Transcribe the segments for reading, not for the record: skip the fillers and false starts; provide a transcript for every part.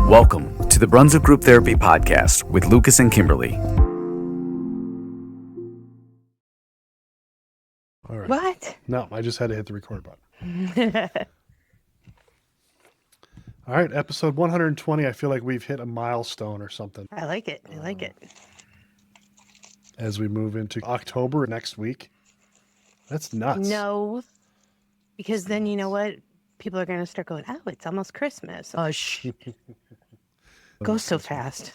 Welcome to the Brunswick Group Therapy Podcast with Lucas and Kimberlee. All right. What? No, I just had to hit the record button. All right, episode 120. I feel like we've hit a milestone or something. I like it. I like it. As we move into October next week. That's nuts. No, because then you know what? People are going to start going, oh, it's almost Christmas. Oh, shh. Goes so fast.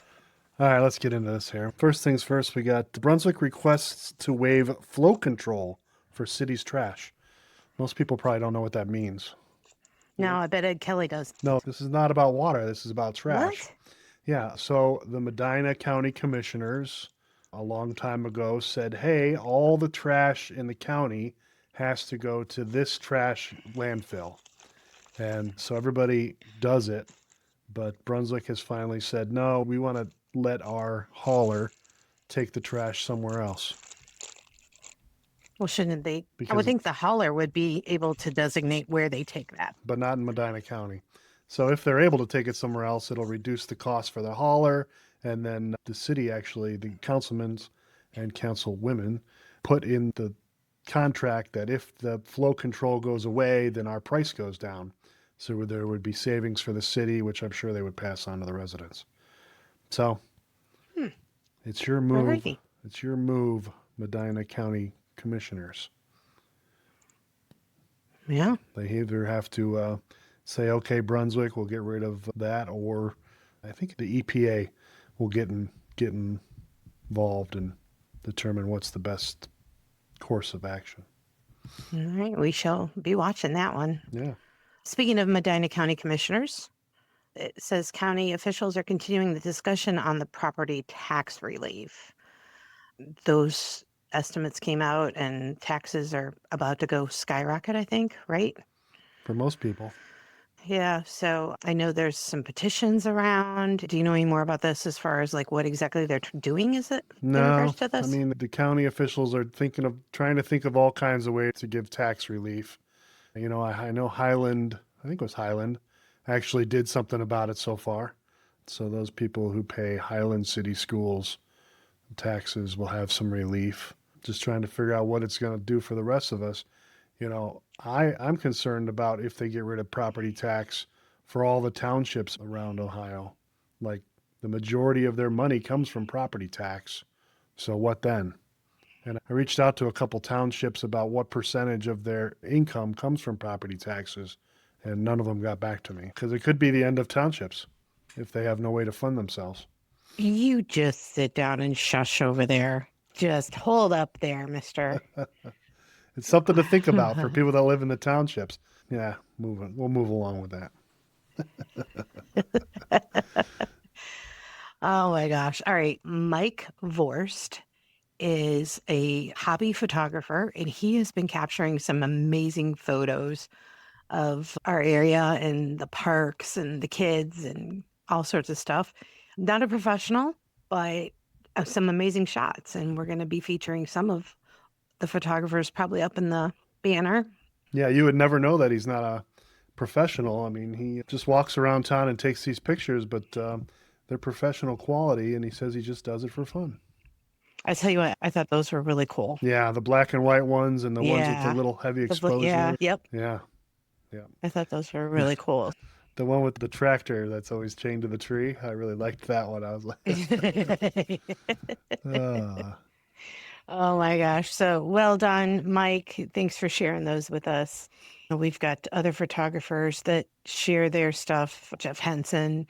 All right, let's get into this here. First things first, we got Brunswick requests to waive flow control for city's trash. Most people probably don't know what that means. No, I bet Ed Kelly does. No, this is not about water. This is about trash. What? Yeah, so the Medina County commissioners a long time ago said, hey, all the trash in the county has to go to this trash landfill. And so everybody does it, but Brunswick has finally said, no, we want to let our hauler take the trash somewhere else. Well, shouldn't they? I Because- would think the hauler would be able to designate where they take that. But not in Medina County. So if they're able to take it somewhere else, it'll reduce the cost for the hauler. And then the city, actually, the councilmen and councilwomen put in the contract that if the flow control goes away, then our price goes down. So there would be savings for the city, which I'm sure they would pass on to the residents. So it's your move. Alrighty. It's your move, Medina County commissioners. Yeah. They either have to say, okay, Brunswick, we'll get rid of that, or I think the EPA will get involved and determine what's the best course of action. All right. We shall be watching that one. Yeah. Speaking of Medina County commissioners, it says county officials are continuing the discussion on the property tax relief. Those estimates came out and taxes are about to go skyrocket, I think, right? For most people. Yeah, so I know there's some petitions around. Do you know any more about this as far as like what exactly they're doing? Is it in No, regards to this? I mean, the county officials are trying to think of all kinds of ways to give tax relief. You know, I know Highland, I think it was Highland, actually did something about it so far. So those people who pay Highland City Schools taxes will have some relief. Just trying to figure out what it's going to do for the rest of us. You know, I'm concerned about if they get rid of property tax for all the townships around Ohio. Like the majority of their money comes from property tax. So what then? And I reached out to a couple townships about what percentage of their income comes from property taxes, and none of them got back to me because it could be the end of townships if they have no way to fund themselves. You just sit down and shush over there. Just hold up there, mister. It's something to think about for people that live in the townships. Yeah, we'll move along with that. Oh my gosh. All right. Mike Vost is a hobby photographer, and he has been capturing some amazing photos of our area and the parks and the kids and all sorts of stuff. Not a professional, but some amazing shots. And we're going to be featuring some of the photographers probably up in the banner. Yeah, you would never know that he's not a professional. I mean, he just walks around town and takes these pictures, but they're professional quality, and he says he just does it for fun. I tell you what, I thought those were really cool. Yeah, the black and white ones and the ones with the little heavy exposure. Yeah, yep. Yeah. I thought those were really cool. The one with the tractor that's always chained to the tree. I really liked that one. I was like, Oh my gosh. So well done, Mike. Thanks for sharing those with us. We've got other photographers that share their stuff, Jeff Henson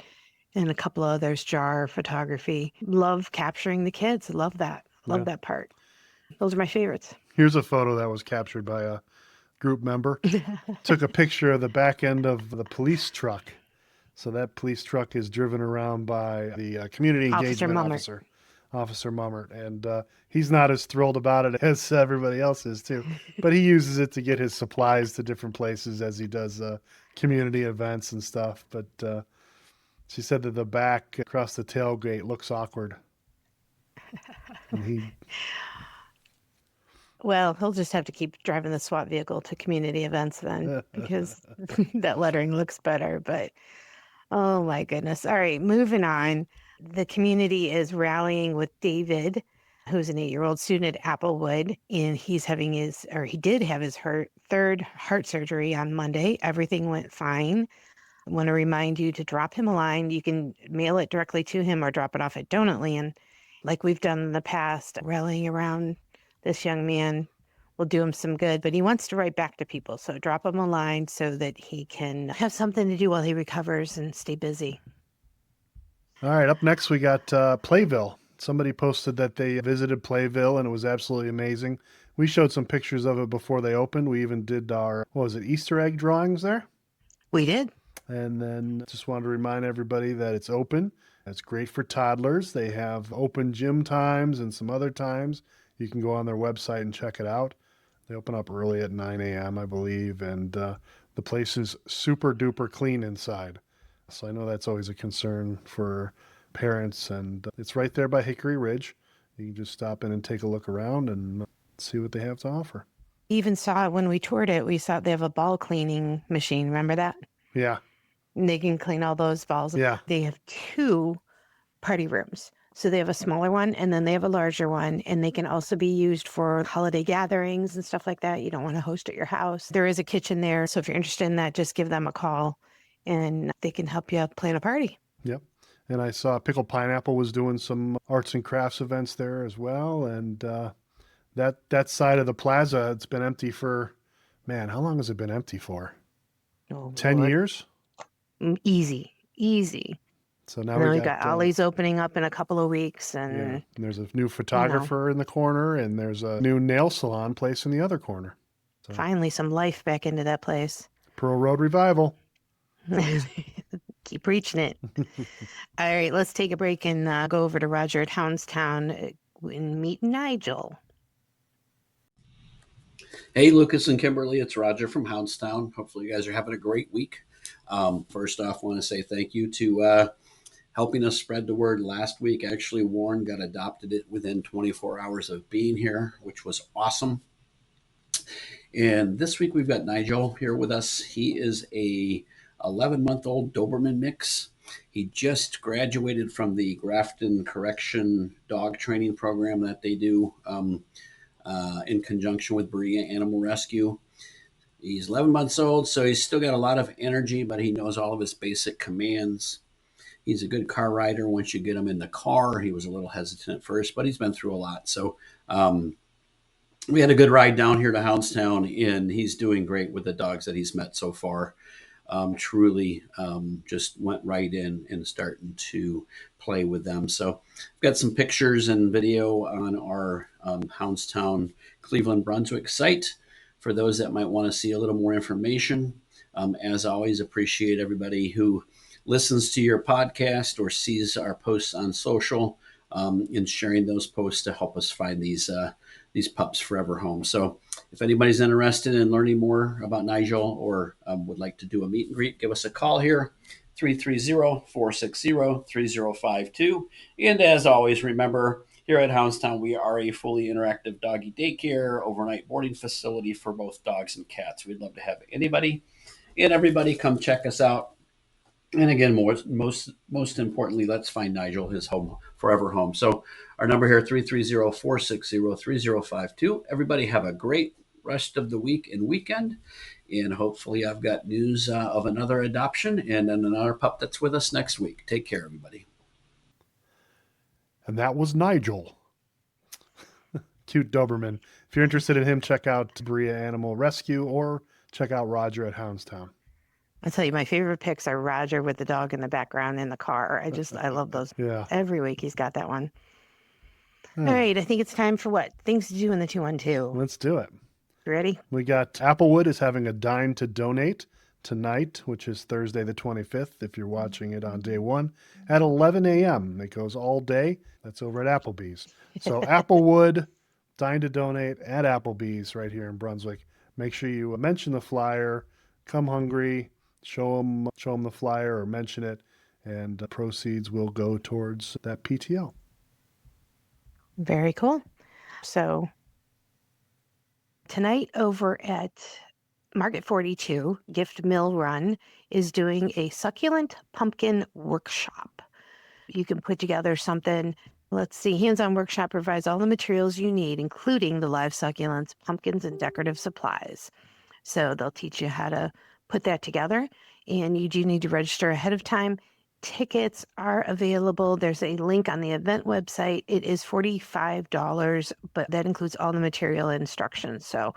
and a couple of others, Jar Photography. Love capturing the kids. Love that. Love that part. Those are my favorites. Here's a photo that was captured by a group member. Took a picture of the back end of the police truck. So that police truck is driven around by the community engagement officer. Officer Mummert, and he's not as thrilled about it as everybody else is too, but he uses it to get his supplies to different places as he does community events and stuff. But she said that the back across the tailgate looks awkward. And Well, he'll just have to keep driving the SWAT vehicle to community events then because that lettering looks better. But oh my goodness. All right, moving on. The community is rallying with David, who's an 8-year-old student at Applewood, and he did have his third heart surgery on Monday. Everything went fine. I want to remind you to drop him a line. You can mail it directly to him or drop it off at Donutland, like we've done in the past, rallying around this young man will do him some good, but he wants to write back to people. So drop him a line so that he can have something to do while he recovers and stay busy. All right, up next we got PlayVille. Somebody posted that they visited PlayVille and it was absolutely amazing. We showed some pictures of it before they opened. We even did our, Easter egg drawings there? We did. And then just wanted to remind everybody that it's open. It's great for toddlers. They have open gym times and some other times. You can go on their website and check it out. They open up early at 9 a.m., I believe, and the place is super duper clean inside. So I know that's always a concern for parents, and it's right there by Hickory Ridge. You can just stop in and take a look around and see what they have to offer. Even saw when we toured it, we saw they have a ball cleaning machine. Remember that? Yeah. And they can clean all those balls. Yeah. They have 2 party rooms. So they have a smaller one and then they have a larger one, and they can also be used for holiday gatherings and stuff like that. You don't want to host at your house. There is a kitchen there. So if you're interested in that, just give them a call and they can help you plan a party. Yep. And I saw Pickle Pineapple was doing some arts and crafts events there as well. And that side of the plaza, it's been empty for, how long has it been empty for? 10 Lord. years? Easy. So now we got Ollie's opening up in a couple of weeks, and there's a new photographer in the corner, and there's a new nail salon place in the other corner. So, finally some life back into that place. Pearl Road revival. Keep preaching it. All right, let's take a break and go over to Roger at Hounds Town and meet Nigel. Hey, Lucas and Kimberlee, it's Roger from Hounds Town. Hopefully you guys are having a great week. First off, I want to say thank you to helping us spread the word last week. Actually, Warren got adopted it within 24 hours of being here, which was awesome. And this week we've got Nigel here with us. He is a 11-month-old Doberman mix. He just graduated from the Grafton Correction dog training program that they do in conjunction with Berea Animal Rescue. He's 11 months old, so he's still got a lot of energy, but he knows all of his basic commands. He's a good car rider once you get him in the car. He was a little hesitant at first, but he's been through a lot. So we had a good ride down here to Hounds Town, and he's doing great with the dogs that he's met so far. Truly just went right in and starting to play with them. So I've got some pictures and video on our Hounds Town Cleveland, Brunswick site for those that might want to see a little more information. As always, appreciate everybody who listens to your podcast or sees our posts on social and sharing those posts to help us find these pups forever home. So if anybody's interested in learning more about Nigel or would like to do a meet and greet, give us a call here, 330-460-3052. And as always, remember, here at Hounds Town, we are a fully interactive doggy daycare, overnight boarding facility for both dogs and cats. We'd love to have anybody and everybody come check us out. And again, most importantly, let's find Nigel his home, forever home. So our number here, 330-460-3052. Everybody have a great rest of the week and weekend. And hopefully I've got news of another adoption and then another pup that's with us next week. Take care, everybody. And that was Nigel. Cute Doberman. If you're interested in him, check out Berea Animal Rescue or check out Roger at Hounds Town. I'll tell you, my favorite pics are Roger with the dog in the background in the car. I love those. Yeah. Every week he's got that one. All right, I think it's time for what? Things to do in the 212. Let's do it. You ready? We got Applewood is having a dine to donate tonight, which is Thursday the 25th, if you're watching it on day one, at 11 a.m. It goes all day. That's over at Applebee's. So Applewood, dine to donate at Applebee's right here in Brunswick. Make sure you mention the flyer, come hungry, show them the flyer or mention it, and proceeds will go towards that PTO. Very cool. So Tonight over at Market 42, Gift Mill Run is doing a succulent pumpkin workshop. You can put together something. Let's see. Hands-on workshop provides all the materials you need, including the live succulents, pumpkins, and decorative supplies. So they'll teach you how to put that together, and you do need to register ahead of time. Tickets are available. There's a link on the event website. It is $45, but that includes all the material and instructions. So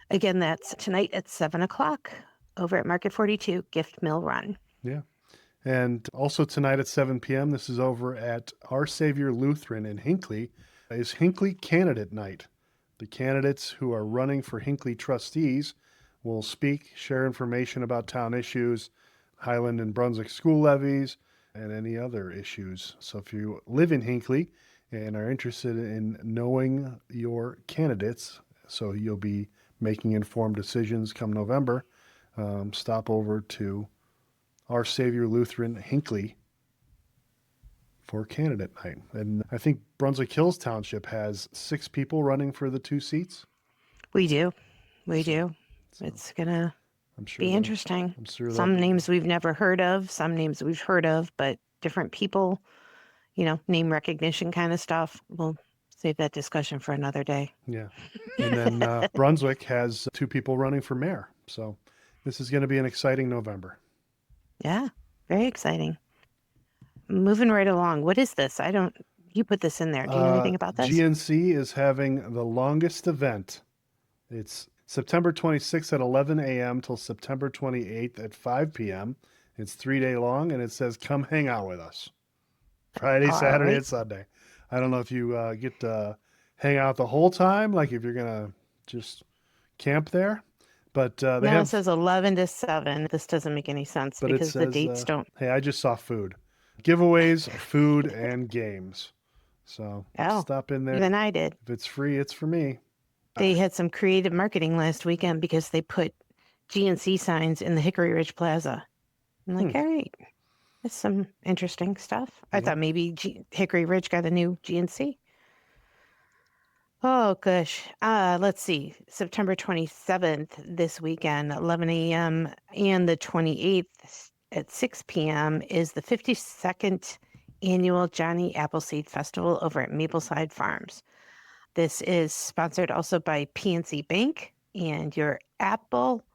again, that's tonight at 7 o'clock over at Market 42, Gift Mill Run. Yeah. And also tonight at 7 p.m., this is over at Our Savior Lutheran in Hinckley, is Hinckley Candidate Night. The candidates who are running for Hinckley trustees will speak, share information about town issues, Highland and Brunswick school levies, and any other issues. So if you live in Hinckley and are interested in knowing your candidates, so you'll be making informed decisions come November, stop over to Our Savior Lutheran Hinckley for candidate night. And I think Brunswick Hills Township has 6 people running for the 2 seats. We do. So it's going to be interesting. I'm sure some names we've never heard of, some names we've heard of, but different people, name recognition kind of stuff. We'll save that discussion for another day. Yeah. And then Brunswick has 2 people running for mayor. So this is going to be an exciting November. Yeah, very exciting. Moving right along. What is this? You put this in there. Do you know anything about this? GNC is having the longest event. It's September 26th at 11 a.m. till September 28th at 5 p.m. It's 3-day long, and it says, come hang out with us. Friday, Saturday, and Sunday. I don't know if you get to hang out the whole time, like if you're going to just camp there. But it says 11 to 7. This doesn't make any sense because the dates don't. Hey, I just saw food. Giveaways, food, and games. So stop in there. Even I did. If it's free, it's for me. They had some creative marketing last weekend because they put GNC signs in the Hickory Ridge Plaza. I'm like, all right, that's some interesting stuff. I thought maybe Hickory Ridge got a new GNC. Oh, gosh. Let's see. September 27th this weekend, 11 a.m. and the 28th at 6 p.m. is the 52nd annual Johnny Appleseed Festival over at Mapleside Farms. This is sponsored also by PNC Bank, and you're absolutely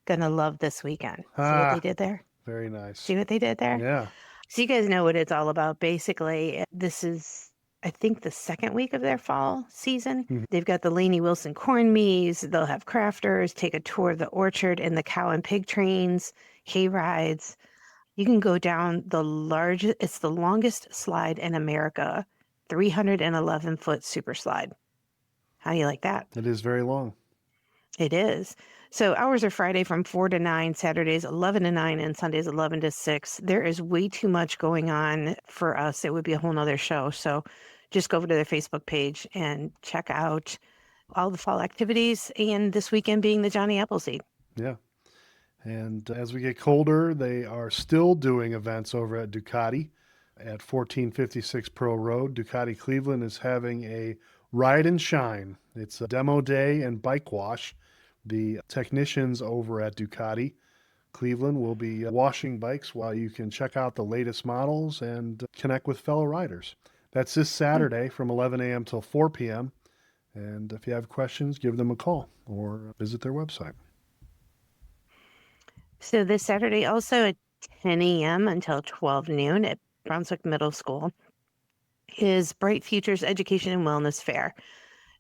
going to love this weekend. See what they did there? Very nice. See what they did there? Yeah. So you guys know what it's all about. Basically, this is, I think, the second week of their fall season. Mm-hmm. They've got the Laney Wilson corn maze. They'll have crafters, take a tour of the orchard and the cow and pig trains, hay rides. You can go down it's the longest slide in America, 311-foot super slide. How do you like that? It is very long. It is. So hours are Friday from 4 to 9, Saturdays 11 to 9, and Sundays 11 to 6. There is way too much going on for us. It would be a whole nother show. So just go over to their Facebook page and check out all the fall activities, and this weekend being the Johnny Appleseed. Yeah. And as we get colder, they are still doing events over at Ducati at 1456 Pearl Road. Ducati Cleveland is having a ride and shine. It's a demo day and bike wash. The technicians over at Ducati Cleveland will be washing bikes while you can check out the latest models and connect with fellow riders. That's this Saturday from 11 a.m. till 4 p.m. And if you have questions, give them a call or visit their website. So this Saturday also at 10 a.m. until 12 noon at Brunswick Middle School is Bright Futures Education and Wellness Fair.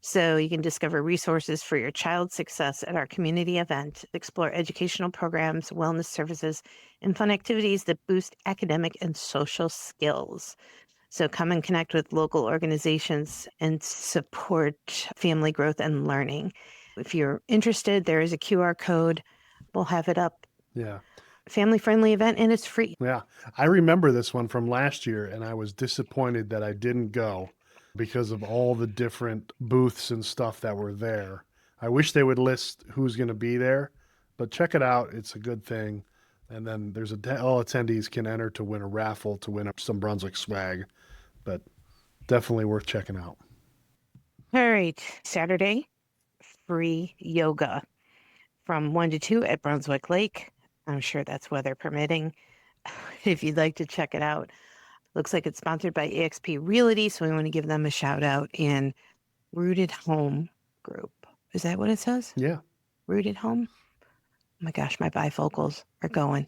So you can discover resources for your child's success at our community event, explore educational programs, wellness services, and fun activities that boost academic and social skills. So come and connect with local organizations and support family growth and learning. If you're interested, there is a QR code. We'll have it up. Yeah. Family-friendly event, and it's free. Yeah. I remember this one from last year, and I was disappointed that I didn't go because of all the different booths and stuff that were there. I wish they would list who's going to be there, but check it out. It's a good thing. And then there's all attendees can enter to win a raffle to win some Brunswick swag, but definitely worth checking out. All right. Saturday, free yoga from 1 to 2 at Brunswick Lake. I'm sure that's weather permitting. If you'd like to check it out. Looks like it's sponsored by eXp Realty, so we want to give them a shout out. And Rooted Home Group. Is that what it says? Yeah. Rooted Home? Oh my gosh, my bifocals are going.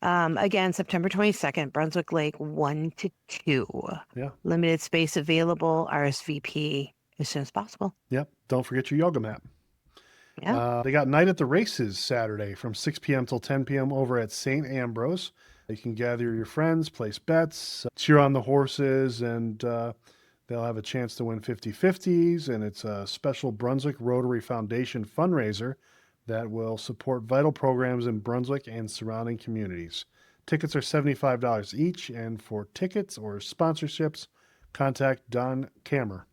Again, September 22nd, Brunswick Lake, 1 to 2. Yeah. Limited space available, RSVP as soon as possible. Yep. Don't forget your yoga mat. Yeah. They got Night at the Races Saturday from 6 p.m. till 10 p.m. over at St. Ambrose. You can gather your friends, place bets, cheer on the horses, and they'll have a chance to win 50/50s. And it's a special Brunswick Rotary Foundation fundraiser that will support vital programs in Brunswick and surrounding communities. Tickets are $75 each, and for tickets or sponsorships, contact Don Kammer.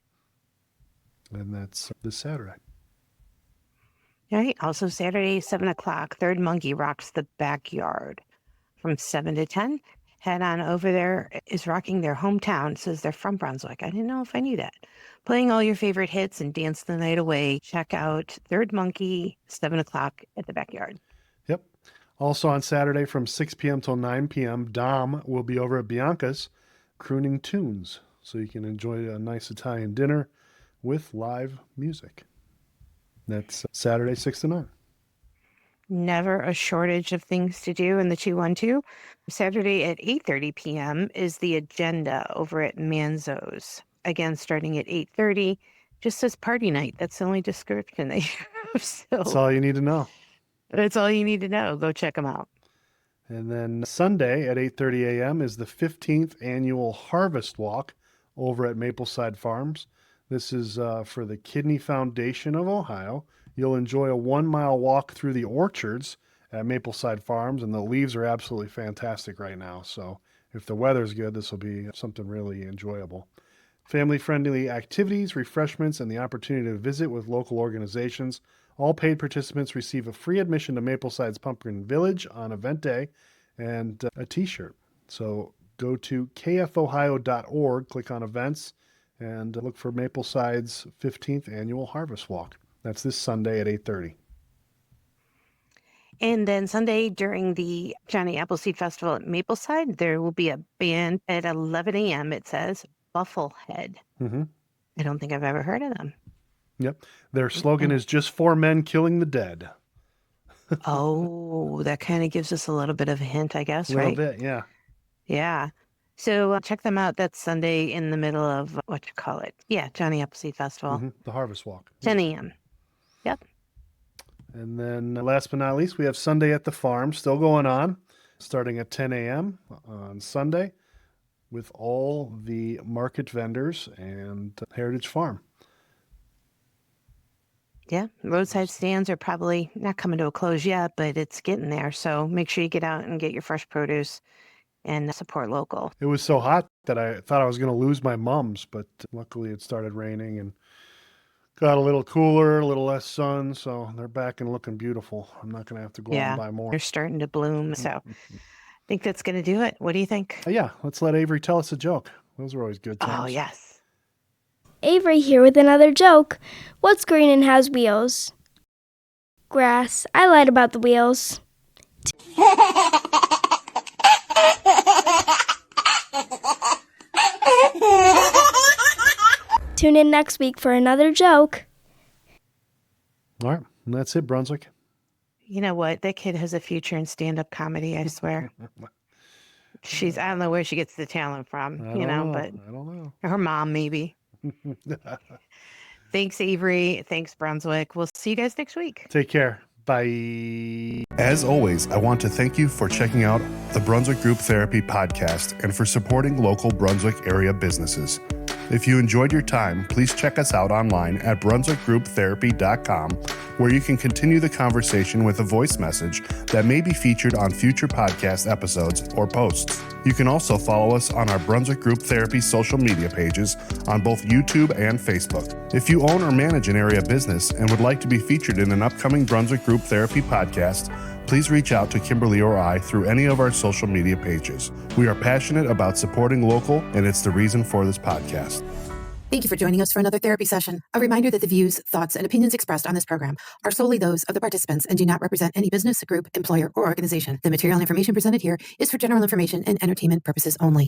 And that's this Saturday. All right. Also Saturday, 7 o'clock, Third Monkey rocks the backyard from 7 to 10. Head on over there. Is rocking their hometown. It says they're from Brunswick. I didn't know if I knew that. Playing all your favorite hits and dance the night away. Check out Third Monkey, 7 o'clock at the backyard. Yep. Also on Saturday from 6 p.m. till 9 p.m., Dom will be over at Bianca's crooning tunes. So you can enjoy a nice Italian dinner with live music. That's Saturday, 6 to 9. Never a shortage of things to do in the 212. Saturday at 8:30 p.m. is the agenda over at Manzo's. Again, starting at 8:30, just says party night. That's the only description they have. So That's all you need to know. that's all you need to know. Go check them out. And then Sunday at 8:30 a.m. is the 15th annual Harvest Walk over at Mapleside Farms. This is for the Kidney Foundation of Ohio. You'll enjoy a 1-mile walk through the orchards at Mapleside Farms, and the leaves are absolutely fantastic right now. So if the weather's good, this will be something really enjoyable. Family-friendly activities, refreshments, and the opportunity to visit with local organizations. All paid participants receive a free admission to Mapleside's Pumpkin Village on event day and a t-shirt. So go to kfohio.org, click on events, and look for Mapleside's 15th annual Harvest Walk. That's this Sunday at 8:30. And then Sunday during the Johnny Appleseed Festival at Mapleside, there will be a band at 11 a.m. It says Bufflehead. Mm-hmm. I don't think I've ever heard of them. Yep. Their slogan is just 4 men killing the dead. Oh, that kind of gives us a little bit of a hint, I guess, A little right? bit, yeah. Yeah. So check them out. That's Sunday in the middle of what you call it. Yeah, Johnny Appleseed Festival, Mm-hmm. The Harvest Walk. 10 a.m. Yep. And then last but not least, we have Sunday at the Farm still going on, starting at 10 a.m. on Sunday with all the market vendors and Heritage Farm. Yeah, roadside stands are probably not coming to a close yet, but it's getting there. So make sure you get out and get your fresh produce and support local. It was so hot that I thought I was going to lose my mums, but luckily it started raining and got a little cooler, a little less sun, so they're back and looking beautiful. I'm not going to have to go out and buy more. They're starting to bloom. So I think that's going to do it. What do you think? Yeah, let's let Avery tell us a joke. Those are always good times. Oh, yes. Avery here with another joke. What's green and has wheels? Grass. I lied about the wheels. Tune in next week for another joke. All right, and that's it, Brunswick. You know what? That kid has a future in stand-up comedy, I swear. I don't know where she gets the talent from, but I don't know. her mom maybe. Thanks, Avery. Thanks, Brunswick. We'll see you guys next week. Take care. Bye. As always, I want to thank you for checking out the Brunswick Group Therapy podcast and for supporting local Brunswick area businesses. If you enjoyed your time, please check us out online at brunswickgrouptherapy.com, where you can continue the conversation with a voice message that may be featured on future podcast episodes or posts. You can also follow us on our Brunswick Group Therapy social media pages on both YouTube and Facebook. If you own or manage an area business and would like to be featured in an upcoming Brunswick Group Therapy podcast, please reach out to Kimberlee or I through any of our social media pages. We are passionate about supporting local, and it's the reason for this podcast. Thank you for joining us for another therapy session. A reminder that the views, thoughts, and opinions expressed on this program are solely those of the participants and do not represent any business, group, employer, or organization. The material and information presented here is for general information and entertainment purposes only.